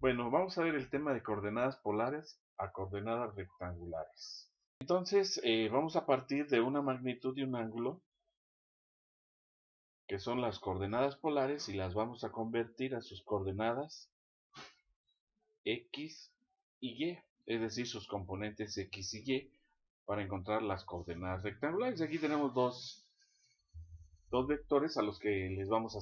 Bueno, vamos a ver el tema de coordenadas polares a coordenadas rectangulares. Entonces, vamos a partir de una magnitud y un ángulo, que son las coordenadas polares, y las vamos a convertir a sus coordenadas X y Y, es decir, sus componentes X y Y, para encontrar las coordenadas rectangulares. Aquí tenemos dos vectores a los que les vamos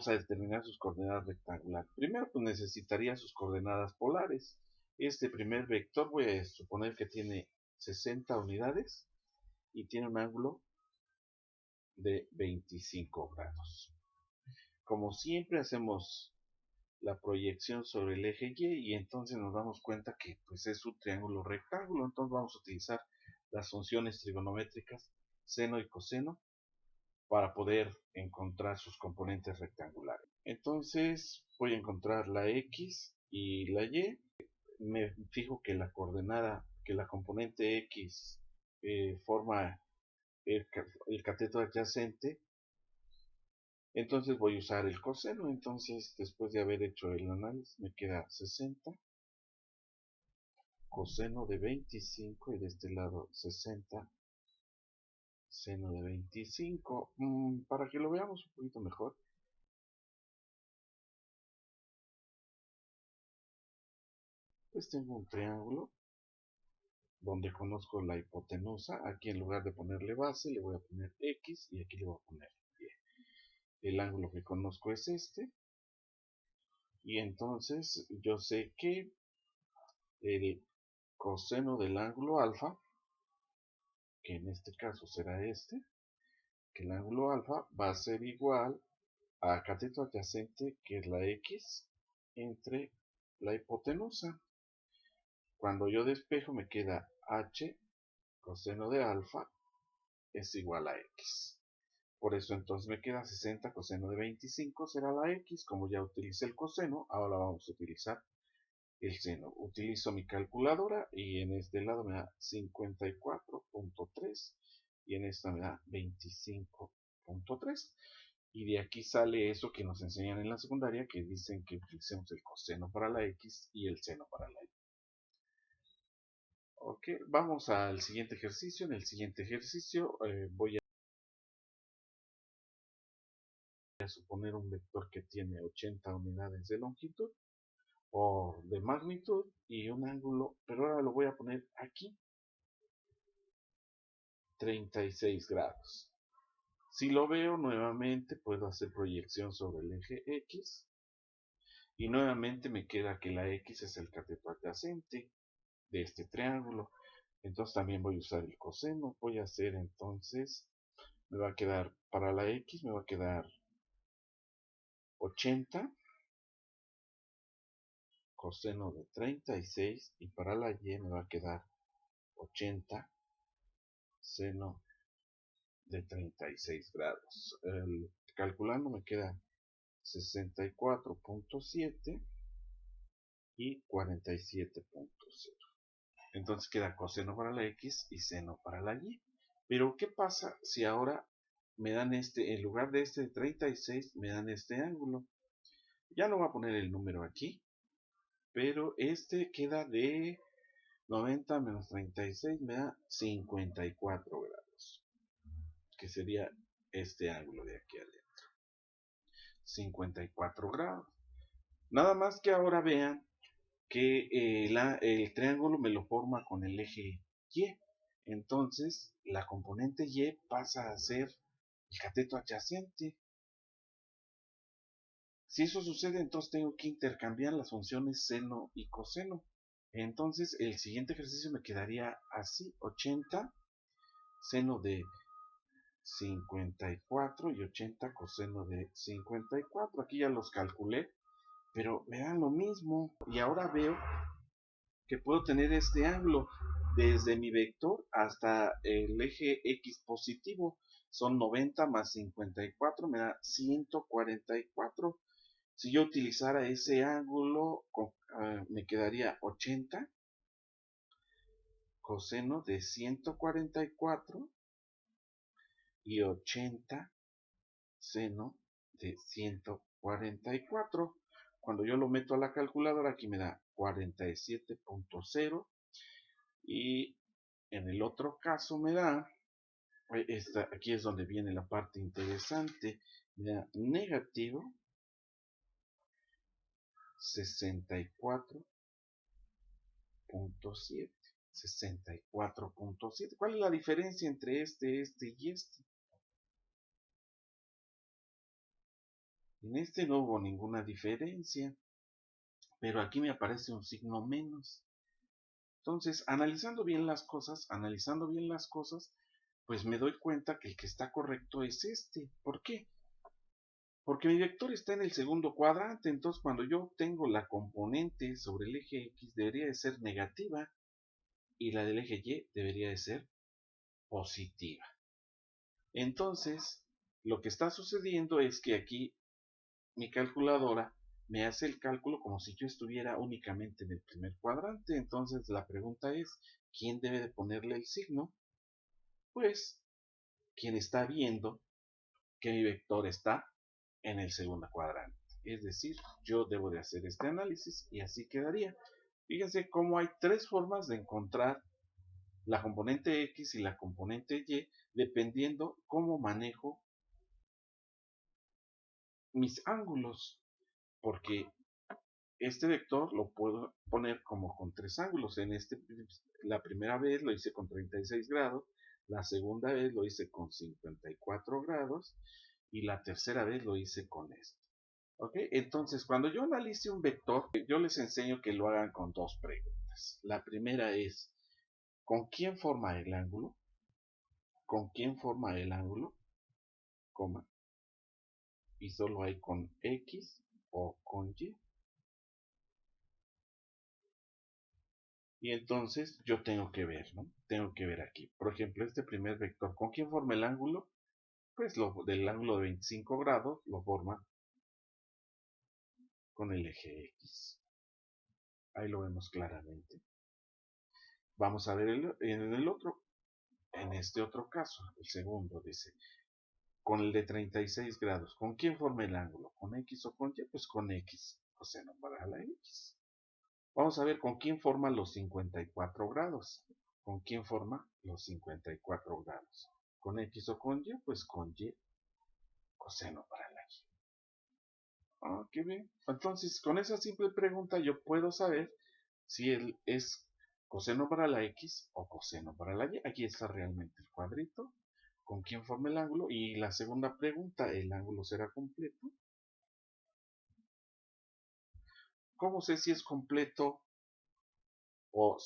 a determinar sus coordenadas rectangulares. Primero, pues necesitaría sus coordenadas polares. Este primer vector voy a suponer que tiene 60 unidades y tiene un ángulo de 25 grados. Como siempre, hacemos la proyección sobre el eje Y y entonces nos damos cuenta que pues es un triángulo rectángulo. Entonces vamos a utilizar las funciones trigonométricas seno y coseno para poder encontrar sus componentes rectangulares. Entonces voy a encontrar la X y la Y. Me fijo que la coordenada, que la componente X forma el cateto adyacente. Entonces voy a usar el coseno. Entonces, después de haber hecho el análisis, me queda 60 coseno de 25 y de este lado 60 seno de 25. Para que lo veamos un poquito mejor, pues tengo un triángulo donde conozco la hipotenusa. Aquí, en lugar de ponerle base, le voy a poner X y aquí le voy a poner Y. El ángulo que conozco es este, y entonces yo sé que el coseno del ángulo alfa, que en este caso será este, que el ángulo alfa va a ser igual a cateto adyacente, que es la X, entre la hipotenusa. Cuando yo despejo, me queda H coseno de alfa es igual a X. Por eso entonces me queda 60 coseno de 25 será la X. Como ya utilicé el coseno, ahora vamos a utilizar el seno. Utilizo mi calculadora y en este lado me da 54.3 y en esta me da 25.3. Y de aquí sale eso que nos enseñan en la secundaria, que dicen que utilicemos el coseno para la X y el seno para la Y. Ok, vamos al siguiente ejercicio. En el siguiente ejercicio voy a suponer un vector que tiene 80 unidades de longitud o de magnitud y un ángulo, pero ahora lo voy a poner aquí, 36 grados. Si lo veo nuevamente, puedo hacer proyección sobre el eje X y nuevamente me queda que la X es el cateto adyacente de este triángulo. Entonces también voy a usar el coseno. Voy a hacer entonces, me va a quedar para la X, me va a quedar 80 coseno de 36 y para la Y me va a quedar 80 seno de 36 grados. Calculando me queda 64.7 y 47.0. Entonces queda coseno para la X y seno para la Y. Pero ¿qué pasa si ahora me dan este, en lugar de este 36, me dan este ángulo? Ya no voy a poner el número aquí, pero este queda de 90 menos 36, me da 54 grados, que sería este ángulo de aquí adentro. 54 grados. Nada más que ahora vean que el triángulo me lo forma con el eje Y. Entonces la componente Y pasa a ser el cateto adyacente. Si eso sucede, entonces tengo que intercambiar las funciones seno y coseno. Entonces el siguiente ejercicio me quedaría así: 80 seno de 54 y 80 coseno de 54. Aquí ya los calculé, pero me dan lo mismo. Y ahora veo que puedo tener este ángulo desde mi vector hasta el eje X positivo. Son 90 más 54, me da 144. Si yo utilizara ese ángulo, me quedaría 80 coseno de 144 y 80 seno de 144. cuando yo lo meto a la calculadora, aquí me da 47.0 y en el otro caso me da, aquí es donde viene la parte interesante, me da negativo 64.7. 64.7. ¿Cuál es la diferencia entre este y este? En este no hubo ninguna diferencia, pero aquí me aparece un signo menos. Entonces, analizando bien las cosas, pues me doy cuenta que el que está correcto es este. ¿Por qué? Porque mi vector está en el segundo cuadrante, entonces cuando yo tengo la componente sobre el eje X debería de ser negativa y la del eje Y debería de ser positiva. Entonces, lo que está sucediendo es que aquí mi calculadora me hace el cálculo como si yo estuviera únicamente en el primer cuadrante. Entonces la pregunta es, ¿quién debe de ponerle el signo? Pues, quien está viendo que mi vector está en el segundo cuadrante. Es decir, yo debo de hacer este análisis y así quedaría. Fíjense cómo hay tres formas de encontrar la componente X y la componente Y dependiendo cómo manejo mis ángulos. Porque este vector lo puedo poner como con tres ángulos. La primera vez lo hice con 36 grados, la segunda vez lo hice con 54 grados y la tercera vez lo hice con esto. ¿Ok? Entonces, cuando yo analice un vector, yo les enseño que lo hagan con dos preguntas. La primera es, ¿con quién forma el ángulo? ¿Con quién forma el ángulo? Coma. Y solo hay con X o con Y. Y entonces yo tengo que ver, ¿no? Tengo que ver aquí. Por ejemplo, este primer vector, ¿con quién forma el ángulo? Pues del ángulo de 25 grados lo forma con el eje X. Ahí lo vemos claramente. Vamos a ver en este otro caso, el segundo, dice, con el de 36 grados, ¿con quién forma el ángulo? ¿Con X o con Y? Pues con X, coseno para la X. Vamos a ver con quién forma los 54 grados. ¿Con quién forma los 54 grados? ¿Con X o con Y? Pues con Y, coseno para la Y. Ah, qué bien. Entonces, con esa simple pregunta yo puedo saber si él es coseno para la X o coseno para la Y. Aquí está realmente el cuadrito. ¿Con quién forma el ángulo? Y la segunda pregunta, ¿el ángulo será completo? ¿Cómo sé si es completo o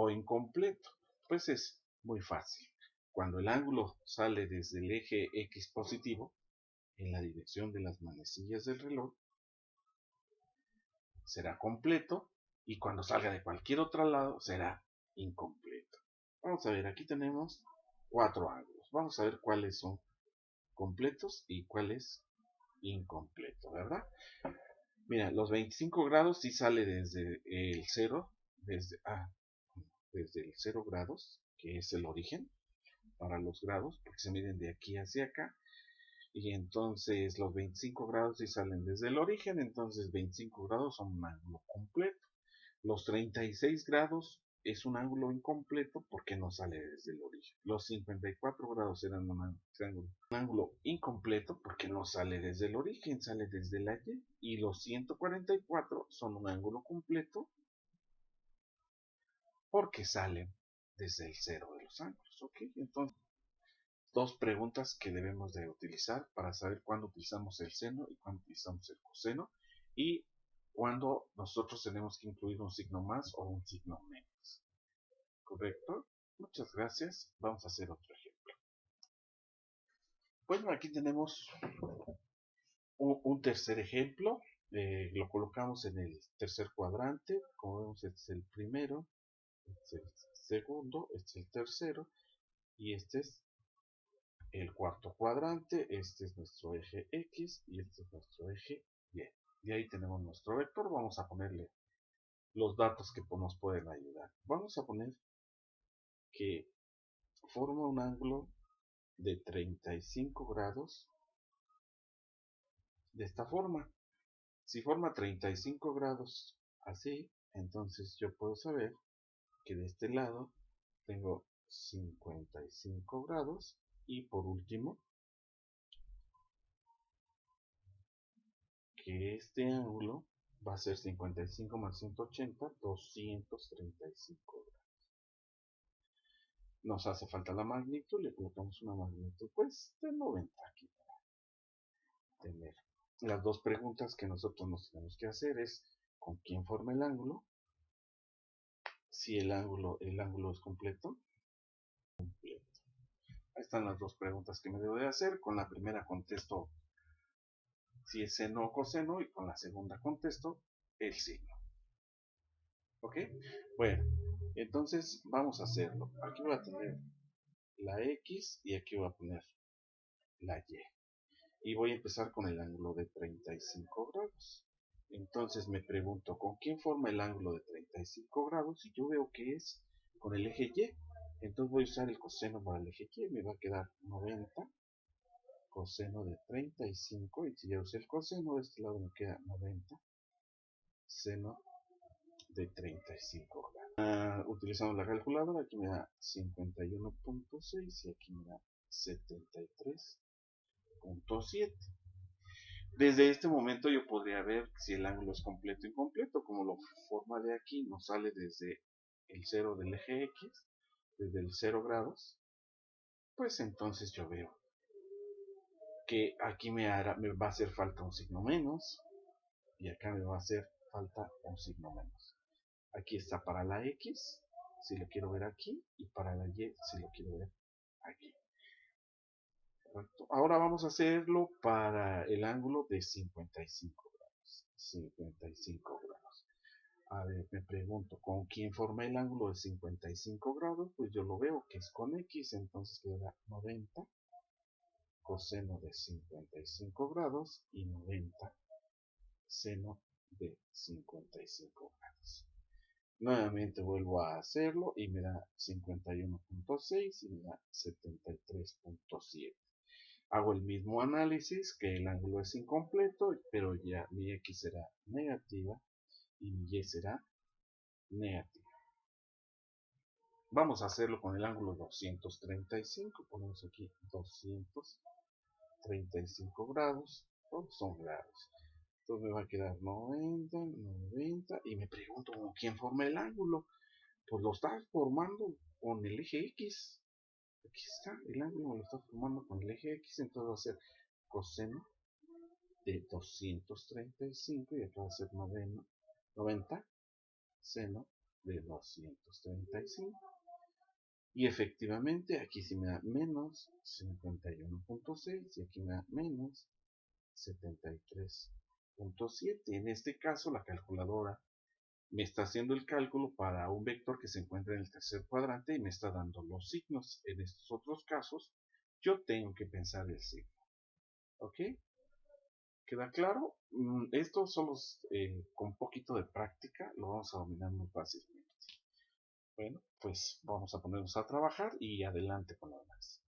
incompleto? Pues es muy fácil. Cuando el ángulo sale desde el eje X positivo, en la dirección de las manecillas del reloj, será completo, y cuando salga de cualquier otro lado será incompleto. Vamos a ver, aquí tenemos cuatro ángulos. Vamos a ver cuáles son completos y cuáles incompletos, ¿verdad? Mira, los 25 grados sí sale desde el 0, desde el 0 grados, que es el origen para los grados, porque se miden de aquí hacia acá. Y entonces los 25 grados sí salen desde el origen, entonces 25 grados son un ángulo completo. Los 36 grados es un ángulo incompleto porque no sale desde el origen. Los 54 grados eran un ángulo incompleto porque no sale desde el origen, sale desde la Y. Y los 144 son un ángulo completo porque salen desde el cero de los ángulos. ¿Ok? Entonces, dos preguntas que debemos de utilizar para saber cuándo utilizamos el seno y cuándo utilizamos el coseno y cuándo nosotros tenemos que incluir un signo más o un signo menos. ¿Correcto? Muchas gracias. Vamos a hacer otro ejemplo. Bueno, aquí tenemos un tercer ejemplo. Lo colocamos en el tercer cuadrante. Como vemos, este es el primero, este es el segundo, este es el tercero y este es el cuarto cuadrante. Este es nuestro eje X y este es nuestro eje Y. Y ahí tenemos nuestro vector. Vamos a ponerle los datos que nos pueden ayudar. Vamos a poner que forma un ángulo de 35 grados de esta forma. Si forma 35 grados así, entonces yo puedo saber que de este lado tengo 55 grados y por último que este ángulo va a ser 55 más 180, 235 grados. Nos hace falta la magnitud, le colocamos una magnitud pues de 90 aquí para tener. Las dos preguntas que nosotros nos tenemos que hacer es con quién forma el ángulo, si el ángulo es completo. Ahí están las dos preguntas que me debo de hacer. Con la primera contesto si es seno o coseno y con la segunda contesto el signo. ¿Ok? Bueno, entonces vamos a hacerlo. Aquí voy a tener la X y aquí voy a poner la Y. Y voy a empezar con el ángulo de 35 grados. Entonces me pregunto, ¿con quién forma el ángulo de 35 grados? Y yo veo que es con el eje Y. Entonces voy a usar el coseno para el eje Y. Me va a quedar 90 coseno de 35. Y si ya usé el coseno, de este lado me queda 90 seno de 35 grados. Utilizando la calculadora, aquí me da 51.6 y aquí me da 73.7. Desde este momento yo podría ver si el ángulo es completo o incompleto, como lo forma de aquí, nos sale desde el 0 del eje X, desde el 0 grados, pues entonces yo veo que aquí me va a hacer falta un signo menos y acá me va a hacer falta un signo menos. Aquí está para la X, si lo quiero ver aquí, y para la Y, si lo quiero ver aquí. Correcto. Ahora vamos a hacerlo para el ángulo de 55 grados. 55 grados. A ver, me pregunto, ¿con quién forma el ángulo de 55 grados? Pues yo lo veo que es con X, entonces queda 90 coseno de 55 grados y 90 seno de 55 grados. Nuevamente vuelvo a hacerlo y me da 51.6 y me da 73.7. Hago el mismo análisis, que el ángulo es incompleto, pero ya mi X será negativa y mi Y será negativa. Vamos a hacerlo con el ángulo 235. Ponemos aquí 235 grados. Todos son grados. Entonces me va a quedar 90, 90. Y me pregunto, ¿quién forma el ángulo? Pues lo está formando con el eje X. Aquí está, el ángulo lo está formando con el eje X. Entonces va a ser coseno de 235 y acá va a ser 90 seno de 235. Y efectivamente aquí sí me da menos 51.6 y aquí me da menos 73.7. En este caso la calculadora me está haciendo el cálculo para un vector que se encuentra en el tercer cuadrante y me está dando los signos. En estos otros casos yo tengo que pensar el signo. ¿Ok? ¿Queda claro? Esto solo con un poquito de práctica lo vamos a dominar muy fácilmente. Bueno, pues vamos a ponernos a trabajar y adelante con lo demás.